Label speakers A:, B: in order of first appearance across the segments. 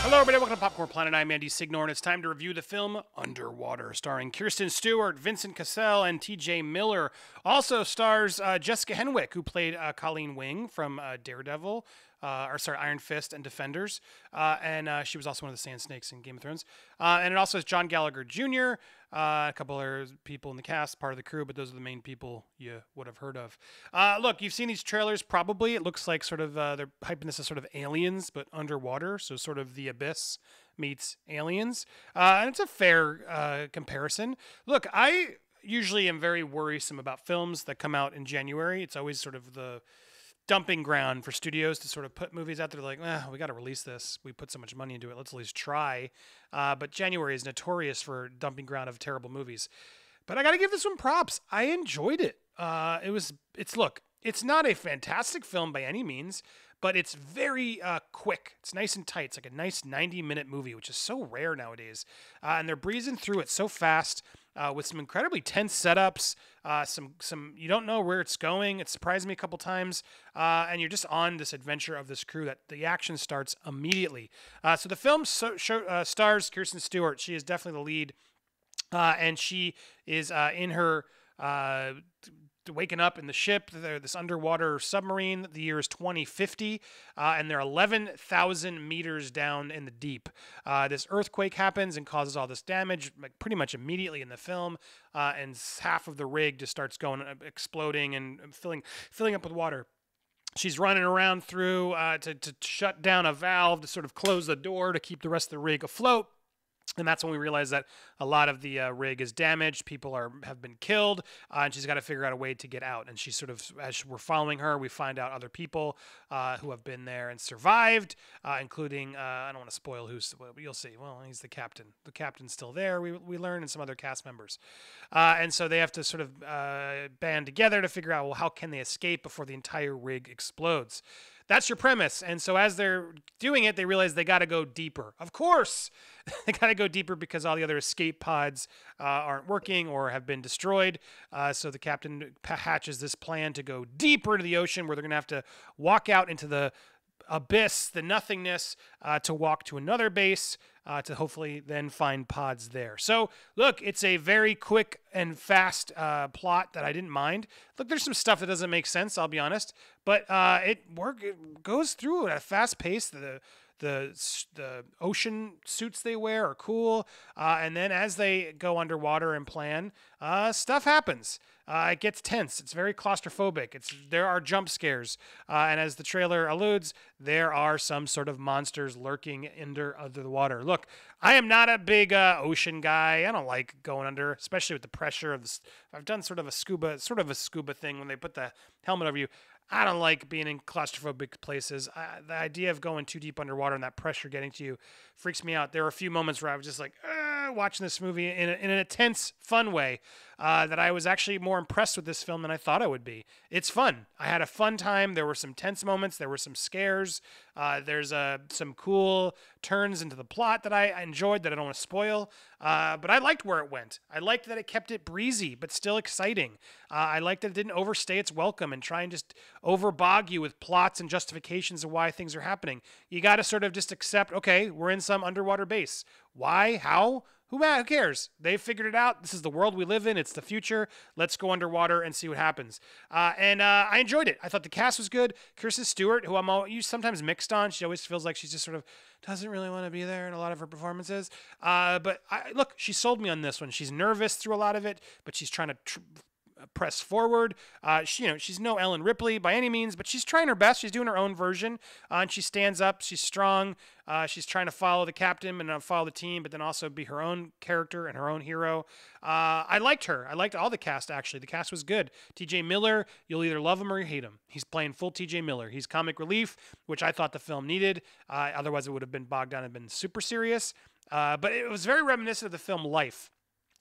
A: Hello, everybody. Welcome to Popcorn Planet. I'm Andy Signore, and it's time to review the film Underwater, starring Kristen Stewart, Vincent Cassel, and T.J. Miller. Also stars Jessica Henwick, who played Colleen Wing from Daredevil, Iron Fist and Defenders, and she was also one of the Sand Snakes in Game of Thrones. And it also has John Gallagher Jr., a couple other people in the cast, part of the crew, but those are the main people you would have heard of. Look, you've seen these trailers probably. It looks like sort of they're hyping this as sort of Aliens, but underwater, so sort of The Abyss meets Aliens. And it's a fair comparison. Look, I usually am very worrisome about films that come out in January. It's always sort of the dumping ground for studios to sort of put movies out there like, we got to release this. We put so much money into it. Let's at least try. But January is notorious for dumping ground of terrible movies. But I got to give this one props. I enjoyed it. It's not a fantastic film by any means, but it's very quick. It's nice and tight. It's like a nice 90-minute movie, which is so rare nowadays. And they're breezing through it so fast with some incredibly tense setups. Some you don't know where it's going. It surprised me a couple times. And you're just on this adventure of this crew that the action starts immediately. So the film stars Kristen Stewart. She is definitely the lead. And she is in her waking up in the ship. They're this underwater submarine. The year is 2050, and they're 11,000 meters down in the deep. This earthquake happens and causes all this damage, like pretty much immediately in the film, and half of the rig just starts going, exploding and filling up with water. She's running around through to shut down a valve to sort of close the door to keep the rest of the rig afloat. And that's when we realize that a lot of the rig is damaged. People have been killed, and she's got to figure out a way to get out. And she sort of, as we're following her, we find out other people who have been there and survived, including, I don't want to spoil who's, but you'll see. Well, he's the captain. The captain's still there, we learn, and some other cast members. And so they have to sort of band together to figure out, well, how can they escape before the entire rig explodes? That's your premise. And so as they're doing it, they realize they got to go deeper. Of course, they got to go deeper because all the other escape pods aren't working or have been destroyed. So the captain hatches this plan to go deeper into the ocean where they're going to have to walk out into the abyss, the nothingness, to walk to another base, to hopefully then find pods there. So, look, it's a very quick and fast plot that I didn't mind. Look, there's some stuff that doesn't make sense, I'll be honest, but it goes through at a fast pace. The ocean suits they wear are cool, and then as they go underwater and plan, stuff happens. It gets tense. It's very claustrophobic. There are jump scares, and as the trailer alludes, there are some sort of monsters lurking under the water. Look, I am not a big ocean guy. I don't like going under, especially with the pressure of this. I've done sort of a scuba thing when they put the helmet over you. I don't like being in claustrophobic places. The idea of going too deep underwater and that pressure getting to you freaks me out. There were a few moments where I was just like, watching this movie in an intense, fun way, that I was actually more impressed with this film than I thought I would be. It's fun. I had a fun time. There were some tense moments. There were some scares. There's some cool turns into the plot that I enjoyed that I don't want to spoil. But I liked where it went. I liked that it kept it breezy, but still exciting. I liked that it didn't overstay its welcome and try and just overbog you with plots and justifications of why things are happening. You got to sort of just accept, okay, we're in some underwater base. Why? How? Who cares? They figured it out. This is the world we live in. It's the future. Let's go underwater and see what happens. And I enjoyed it. I thought the cast was good. Kristen Stewart, who I'm sometimes mixed on. She always feels like she's just sort of doesn't really want to be there in a lot of her performances. But look, she sold me on this one. She's nervous through a lot of it, but she's trying to press forward. She's no Ellen Ripley by any means, but she's trying her best. She's doing her own version, and she stands up. She's strong. She's trying to follow the captain and follow the team, but then also be her own character and her own hero. I liked her. I liked all the cast, actually. The cast was good. T.J. Miller, you'll either love him or you hate him. He's playing full T.J. Miller. He's comic relief, which I thought the film needed. Otherwise, it would have been bogged down and been super serious. But it was very reminiscent of the film Life,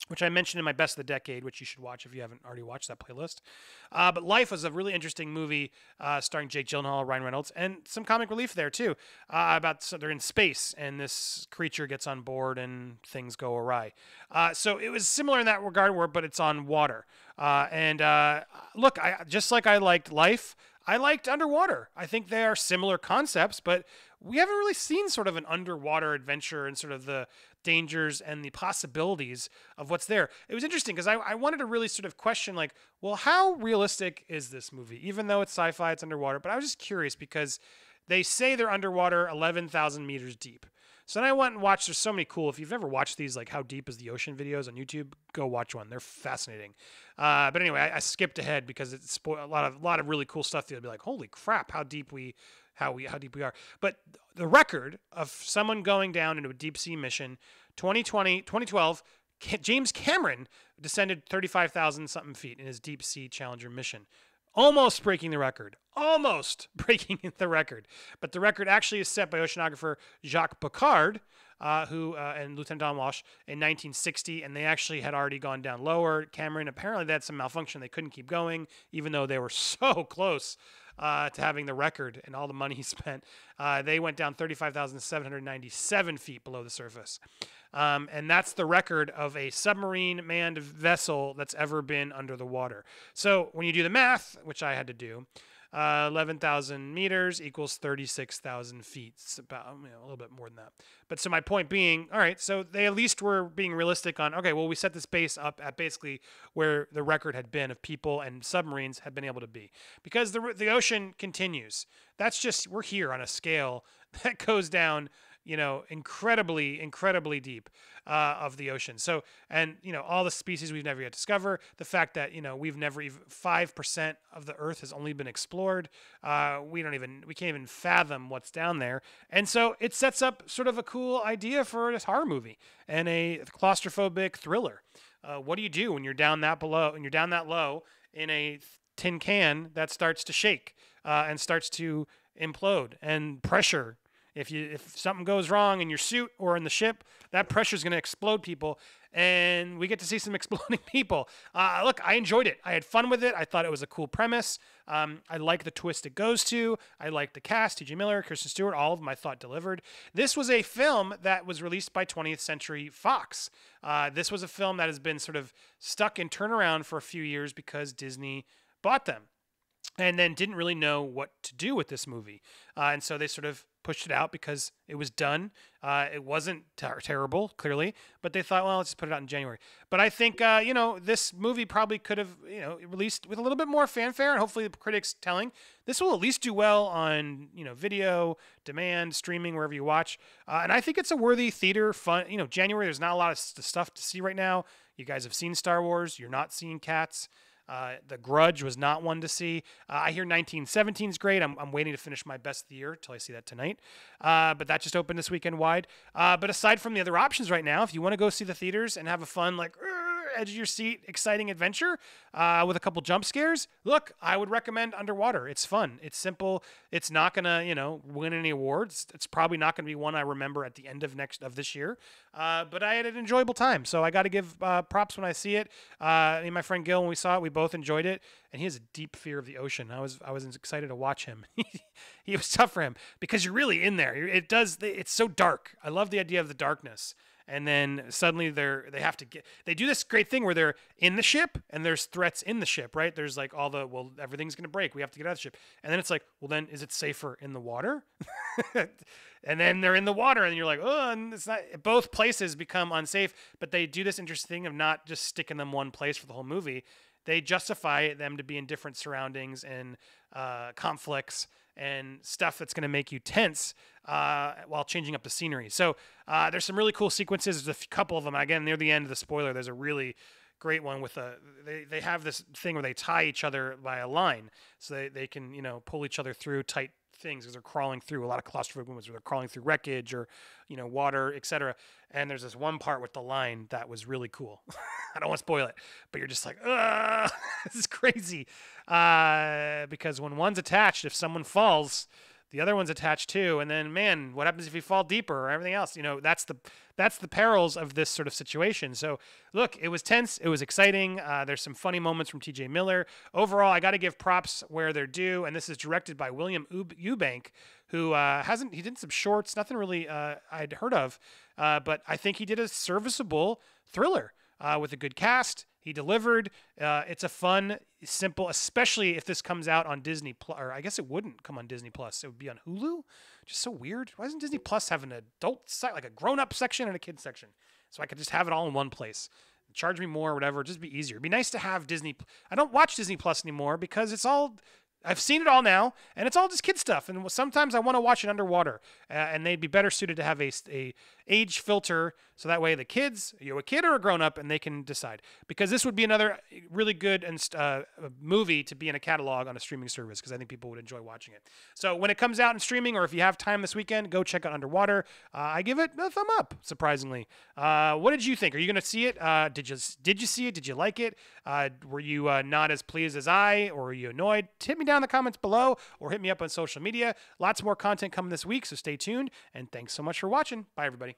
A: which I mentioned in my Best of the Decade, which you should watch if you haven't already watched that playlist. But Life was a really interesting movie starring Jake Gyllenhaal, Ryan Reynolds, and some comic relief there too. So they're in space and this creature gets on board and things go awry. So it was similar in that regard, but it's on water. Look, just like I liked Life, I liked Underwater. I think they are similar concepts, but we haven't really seen sort of an underwater adventure and sort of the dangers and the possibilities of what's there. It was interesting because I wanted to really sort of question, like, well, how realistic is this movie? Even though it's sci-fi, it's underwater. But I was just curious because they say they're underwater 11,000 meters deep. So then I went and watched, there's so many cool, if you've ever watched these, like How Deep is the Ocean videos on YouTube, go watch one. They're fascinating. But anyway, I skipped ahead because it's a lot of really cool stuff. You'll be like, holy crap, how deep we are. But the record of someone going down into a deep sea mission, 2012, James Cameron descended 35,000 something feet in his deep sea Challenger mission. Almost breaking the record. But the record actually is set by oceanographer Jacques Picard, and Lieutenant Don Walsh in 1960, and they actually had already gone down lower. Cameron, apparently they had some malfunction. They couldn't keep going, even though they were so close to having the record and all the money he spent. They went down 35,797 feet below the surface. And that's the record of a submarine manned vessel that's ever been under the water. So when you do the math, which I had to do, 11,000 meters equals 36,000 feet. It's about a little bit more than that. But so my point being, all right, so they at least were being realistic on, okay, well, we set this base up at basically where the record had been of people and submarines had been able to be. Because the ocean continues. That's just, we're here on a scale that goes down, incredibly, incredibly deep of the ocean. So, and, all the species we've never yet discovered, the fact that, we've never even 5% of the earth has only been explored. We can't even fathom what's down there. And so it sets up sort of a cool idea for a horror movie and a claustrophobic thriller. What do you do when you're down that low in a tin can that starts to shake and starts to implode, and pressure? If something goes wrong in your suit or in the ship, that pressure is going to explode people, and we get to see some exploding people. Look, I enjoyed it. I had fun with it. I thought it was a cool premise. I like the twist it goes to. I like the cast, T.J. Miller, Kristen Stewart, all of them I thought delivered. This was a film that was released by 20th Century Fox. This was a film that has been sort of stuck in turnaround for a few years because Disney bought them and then didn't really know what to do with this movie. And so they sort of pushed it out because it was done. It wasn't terrible, clearly, but they thought, well, let's just put it out in January. But I think, this movie probably could have, released with a little bit more fanfare, and hopefully the critics telling this will at least do well on, video, demand, streaming, wherever you watch. And I think it's a worthy theater fun. January, there's not a lot of stuff to see right now. You guys have seen Star Wars. You're not seeing Cats. The Grudge was not one to see. I hear 1917 is great. I'm waiting to finish my best of the year until I see that tonight. But that just opened this weekend wide. But aside from the other options right now, if you want to go see the theaters and have a fun, edge of your seat, exciting adventure with a couple jump scares, look, I would recommend Underwater. It's fun. It's simple. It's not going to, win any awards. It's probably not going to be one I remember at the end of this year. But I had an enjoyable time. So I got to give props when I see it. Me and my friend Gil, when we saw it, we both enjoyed it. And he has a deep fear of the ocean. I was excited to watch him. It was tough for him because you're really in there. It's so dark. I love the idea of the darkness. And then suddenly they do this great thing where they're in the ship and there's threats in the ship, right? There's like everything's going to break. We have to get out of the ship. And then it's like, well, then is it safer in the water? And then they're in the water and you're like, oh, and it's not, both places become unsafe, but they do this interesting thing of not just sticking them one place for the whole movie. They justify them to be in different surroundings and conflicts and stuff that's going to make you tense while changing up the scenery. So there's some really cool sequences. There's a couple of them. Again, near the end of the spoiler, there's a really great one with they have this thing where they tie each other by a line so they can, pull each other through tight things because they're crawling through a lot of claustrophobic moments where they're crawling through wreckage or, water, etc. And there's this one part with the line that was really cool. I don't want to spoil it, but you're just like, this is crazy. Because when one's attached, if someone falls, the other one's attached too. And then, man, what happens if you fall deeper or everything else? That's the perils of this sort of situation. So look, it was tense. It was exciting. There's some funny moments from T.J. Miller. Overall, I got to give props where they're due. And this is directed by William Eubank, who he did some shorts, nothing really I'd heard of. But I think he did a serviceable thriller with a good cast. He delivered. It's a fun, simple, especially if this comes out on Disney Plus, or I guess it wouldn't come on Disney Plus. It would be on Hulu. Just so weird. Why doesn't Disney Plus have an adult like a grown-up section and a kid section? So I could just have it all in one place. Charge me more or whatever. Just be easier. It'd be nice to have Disney. I don't watch Disney Plus anymore because it's all. I've seen it all now, and it's all just kid stuff. And sometimes I want to watch it underwater, and they'd be better suited to have a age filter, so that way the kids, a kid or a grown up, and they can decide. Because this would be another really good movie to be in a catalog on a streaming service, because I think people would enjoy watching it. So when it comes out in streaming, or if you have time this weekend, go check out Underwater. I give it a thumb up, surprisingly. What did you think? Are you going to see it? Did you see it? Did you like it? Were you not as pleased as I, or were you annoyed? Hit me down in the comments below, or hit me up on social media. Lots more content coming this week, so stay tuned, and thanks so much for watching. Bye, everybody.